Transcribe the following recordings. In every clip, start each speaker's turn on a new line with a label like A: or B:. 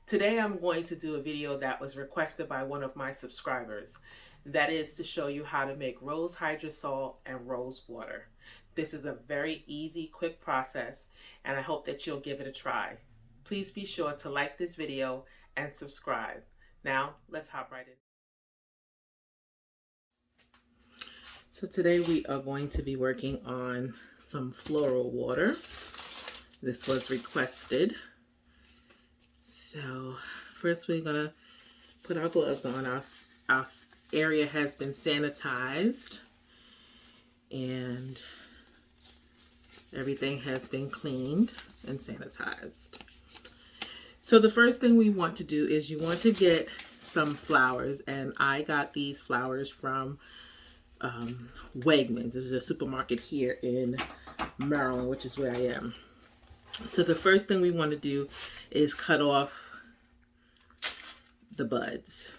A: Today I'm going to do a video that was requested by one of my subscribers. That is to show you how to make rose hydrosol and rose water. This is a very easy, quick process, and I hope that you'll give it a try. Please be sure to like this video and subscribe. Now, let's hop right in. So today we are going to be working on some floral water. This was requested. So first we're gonna put our gloves on. Our area has been sanitized and everything has been cleaned and sanitized. So the first thing we want to do is you want to get some flowers, and I got these flowers from Wegmans. There's a supermarket here in Maryland, which is where I am. So the first thing we want to do is cut off the buds.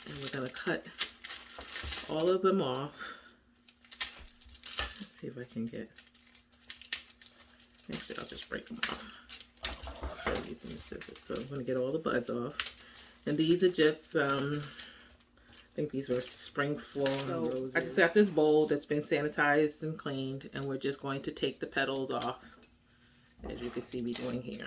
A: And we're going to cut all of them off. Let's see if I can get, actually I'll just break them off. So using the scissors. So I'm going to get all the buds off. And these are just, I think these were spring floral roses. I just got this bowl that's been sanitized and cleaned, and we're just going to take the petals off, as you can see me doing here.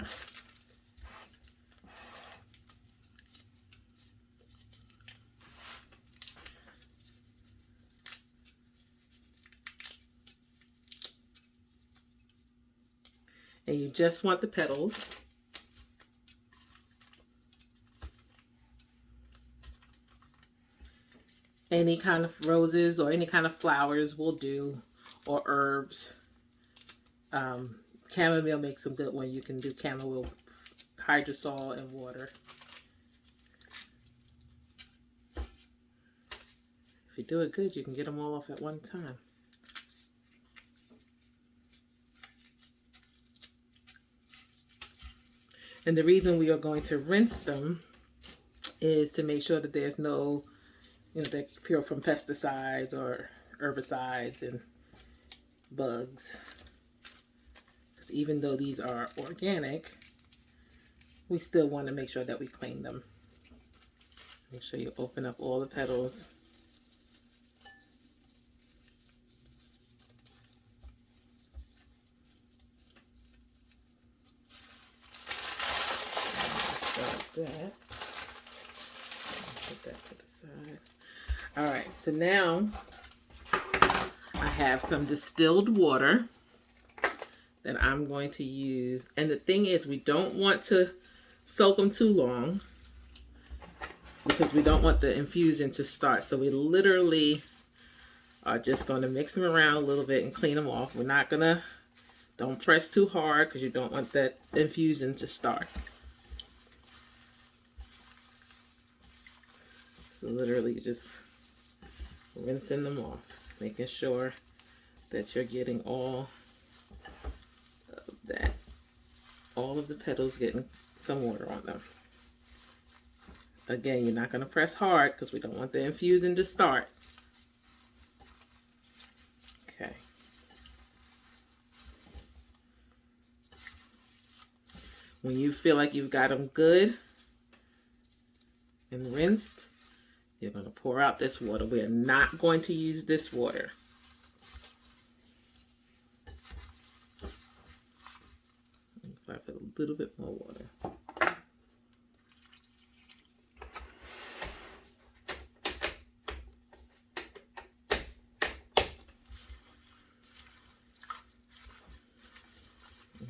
A: And you just want the petals. Any kind of roses or any kind of flowers will do, or herbs. Chamomile makes some good when you can do chamomile hydrosol and water. If you do it good, you can get them all off at one time. And the reason we are going to rinse them is to make sure that there's no, they're pure from pesticides or herbicides and bugs. Because even though these are organic, we still want to make sure that we clean them. Make sure you open up all the petals. That. Put that to the side. All right, so now I have some distilled water that I'm going to use. And the thing is, we don't want to soak them too long because we don't want the infusion to start. So we literally are just going to mix them around a little bit and clean them off. We're not gonna, don't press too hard because you don't want that infusion to start. So literally just rinsing them off, making sure that you're getting all of that, all of the petals getting some water on them. Again, you're not going to press hard because we don't want the infusion to start. Okay. When you feel like you've got them good and rinsed, you're going to pour out this water. We're not going to use this water. I put a little bit more water.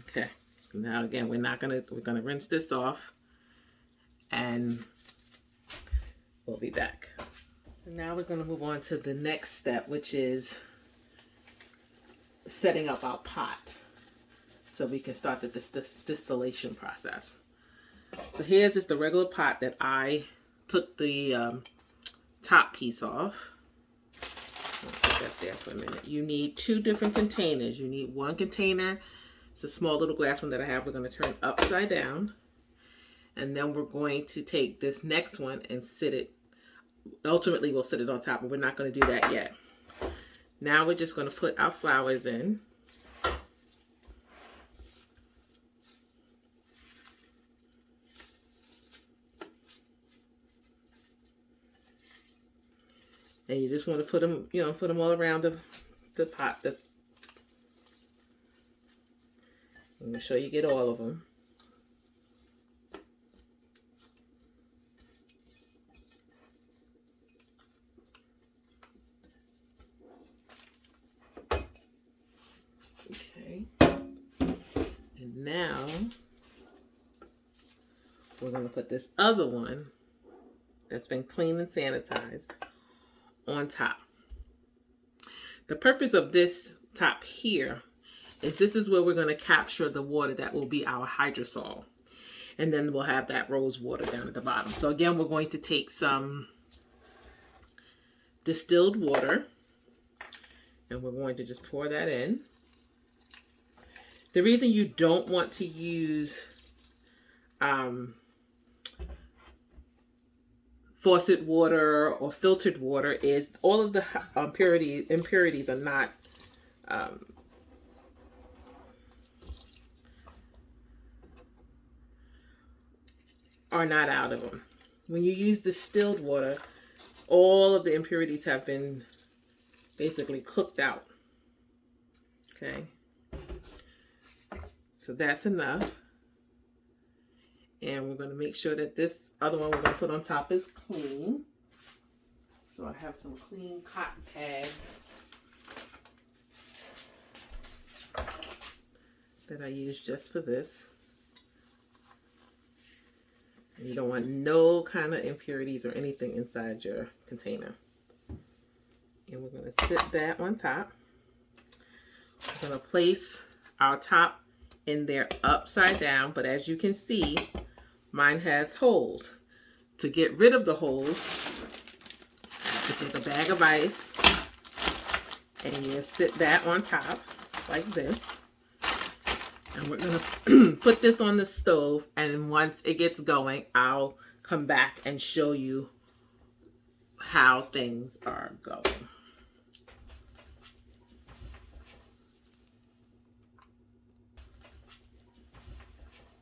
A: Okay. So now again, we're going to rinse this off and we'll be back. So now we're going to move on to the next step, which is setting up our pot so we can start the distillation process. So here's just the regular pot that I took the top piece off. Let's put that there for a minute. You need two different containers. You need one container. It's a small little glass one that I have. We're going to turn upside down. And then we're going to take this next one and sit it Ultimately, we'll set it on top, but we're not going to do that yet. Now we're just going to put our flowers in. And you just want to put them, you know, put them all around the pot. Make sure you get all of them. Okay. And now we're going to put this other one that's been cleaned and sanitized on top. The purpose of this top here is this is where we're going to capture the water that will be our hydrosol. And then we'll have that rose water down at the bottom. So again, we're going to take some distilled water and we're going to just pour that in. The reason you don't want to use faucet water or filtered water is all of the impurities are not out of them. When you use distilled water, all of the impurities have been basically cooked out. Okay, so that's enough. And we're going to make sure that this other one we're going to put on top is clean. So I have some clean cotton pads that I use just for this. And you don't want no kind of impurities or anything inside your container. And we're going to sit that on top. We're going to place our top in there upside down, but as you can see, mine has holes. To get rid of the holes, you take a bag of ice and you sit that on top like this. And we're gonna put this on the stove, and once it gets going, I'll come back and show you how things are going.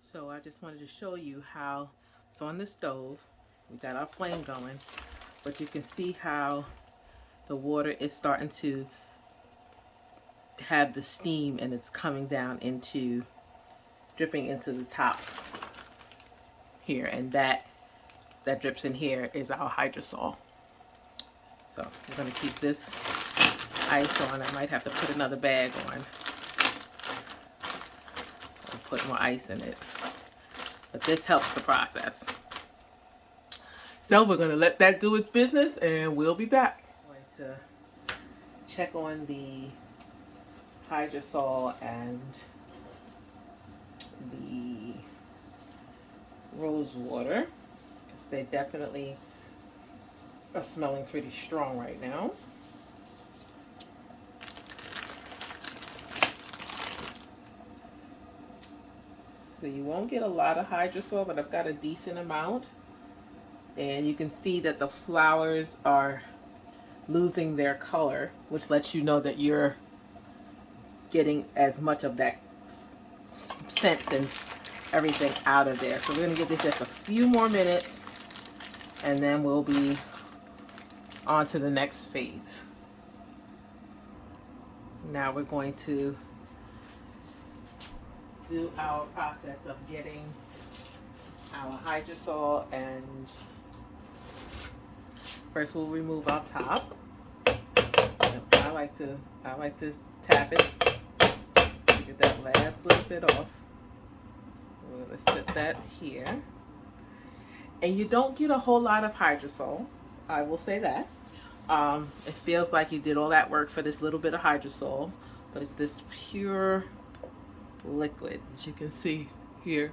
A: So I just wanted to show you how it's on the stove. We got our flame going, but you can see how the water is starting to have the steam and it's coming down into, dripping into the top here, and that drips in here is our hydrosol. So we're going to keep this ice on. I might have to put another bag on or put more ice in it, but this helps the process. So we're going to let that do its business and we'll be back. I'm going to check on the hydrosol and the rose water, because they definitely are smelling pretty strong right now. So you won't get a lot of hydrosol, but I've got a decent amount. And you can see that the flowers are losing their color, which lets you know that you're getting as much of that scent and everything out of there. So we're going to give this just a few more minutes and then we'll be on to the next phase. Now we're going to do our process of getting our hydrosol, and first we'll remove our top. I like to tap it to get that last little bit off. We're going to set that here. And you don't get a whole lot of hydrosol, I will say that. It feels like you did all that work for this little bit of hydrosol, but it's this pure liquid, as you can see here.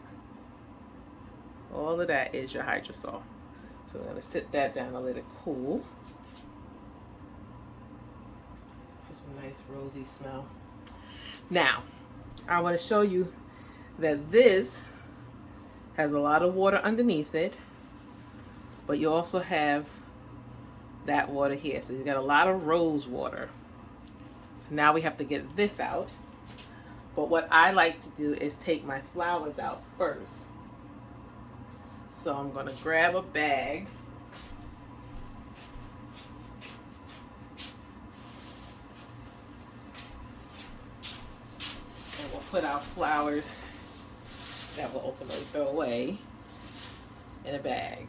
A: All of that is your hydrosol. So we're going to sit that down and let it cool. Just a nice rosy smell. Now, I want to show you that this has a lot of water underneath it, but you also have that water here. So you got a lot of rose water. So now we have to get this out. But what I like to do is take my flowers out first. So I'm going to grab a bag. And we'll put our flowers that we'll ultimately throw away in a bag.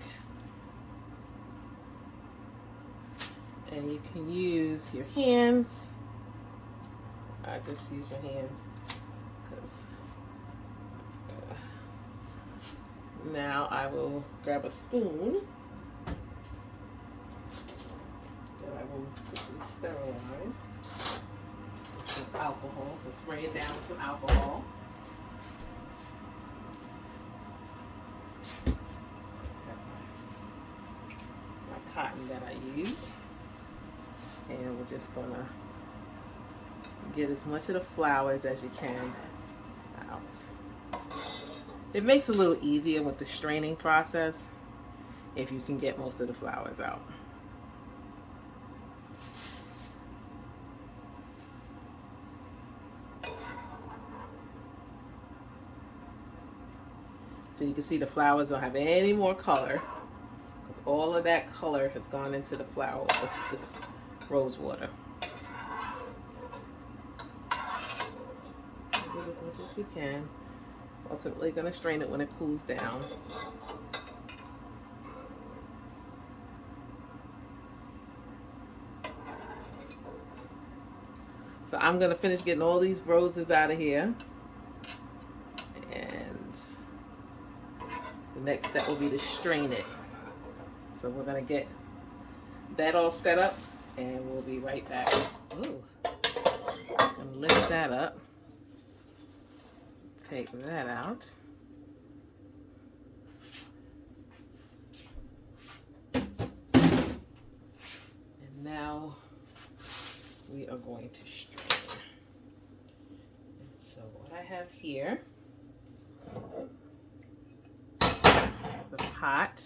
A: And you can use your hands. I just use my hands because now I will grab a spoon that I will quickly sterilize with some alcohol. So spray it down with some alcohol. My cotton that I use. And we're just gonna get as much of the flowers as you can out. It makes it a little easier with the straining process if you can get most of the flowers out. So you can see the flowers don't have any more color because all of that color has gone into the flower of this rose water. Get as much as we can. Ultimately going to strain it when it cools down. So I'm going to finish getting all these roses out of here. And the next step will be to strain it. So we're going to get that all set up and we'll be right back. Ooh. And lift that up. Take that out. And now we are going to strain. And so what I have here is a pot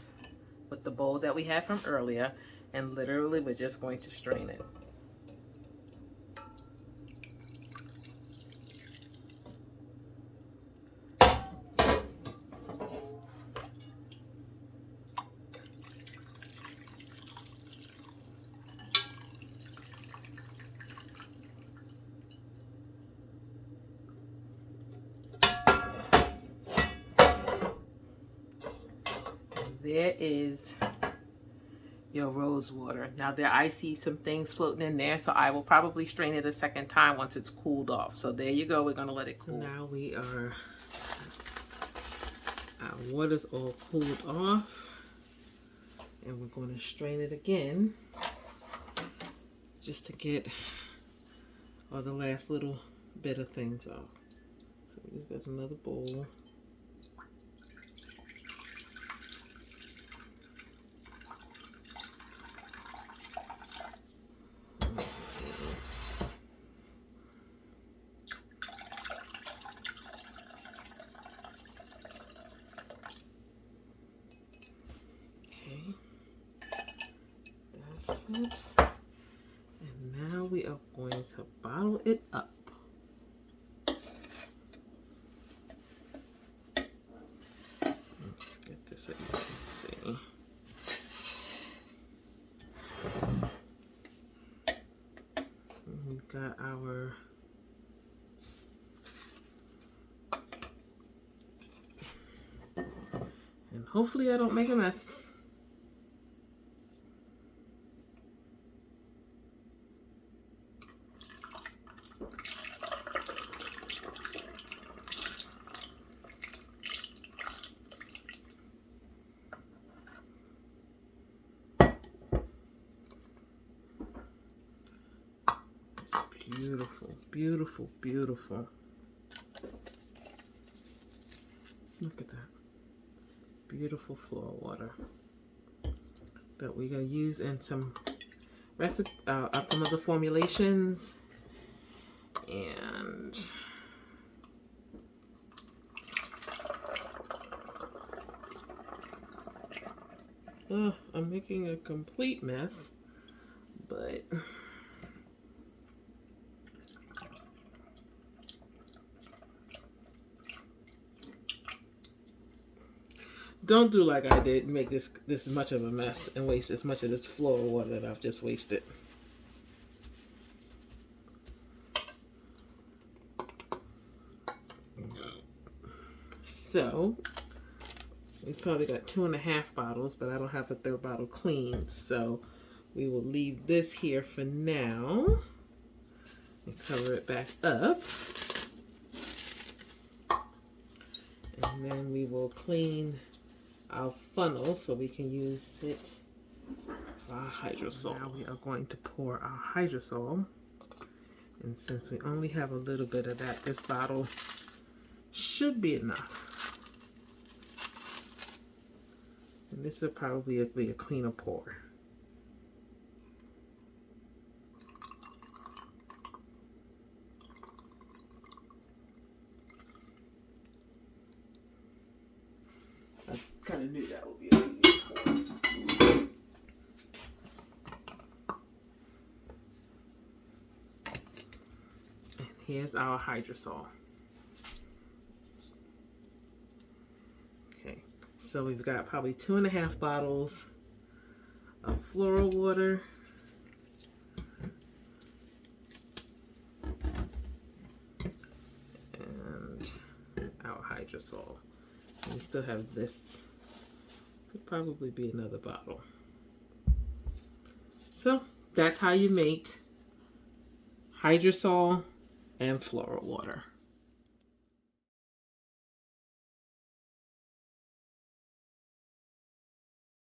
A: with the bowl that we had from earlier, and literally we're just going to strain it. There is your rose water. Now there I see some things floating in there, so I will probably strain it a second time once it's cooled off. So there you go, we're gonna let it cool. So now our water's all cooled off, and we're going to strain it again just to get all the last little bit of things off. So we just got another bowl. And now we are going to bottle it up. Let's get this so you can see. And we've got our and hopefully I don't make a mess. Beautiful, beautiful, beautiful. Look at that. Beautiful floor water that we're going to use in some some of the formulations. And I'm making a complete mess. but don't do like I did, make this much of a mess and waste as much of this floral water that I've just wasted. So we've probably got 2.5 bottles, but I don't have a third bottle cleaned, so we will leave this here for now and cover it back up. And then we will clean our funnel so we can use it for our hydrosol. Now we are going to pour our hydrosol. And since we only have a little bit of that, this bottle should be enough. And this will probably be a cleaner pour. I kind of knew that would be an easy pour. And here's our hydrosol. Okay, so we've got probably 2.5 bottles of floral water. And our hydrosol. We still have this. Could probably be another bottle. So that's how you make hydrosol and floral water.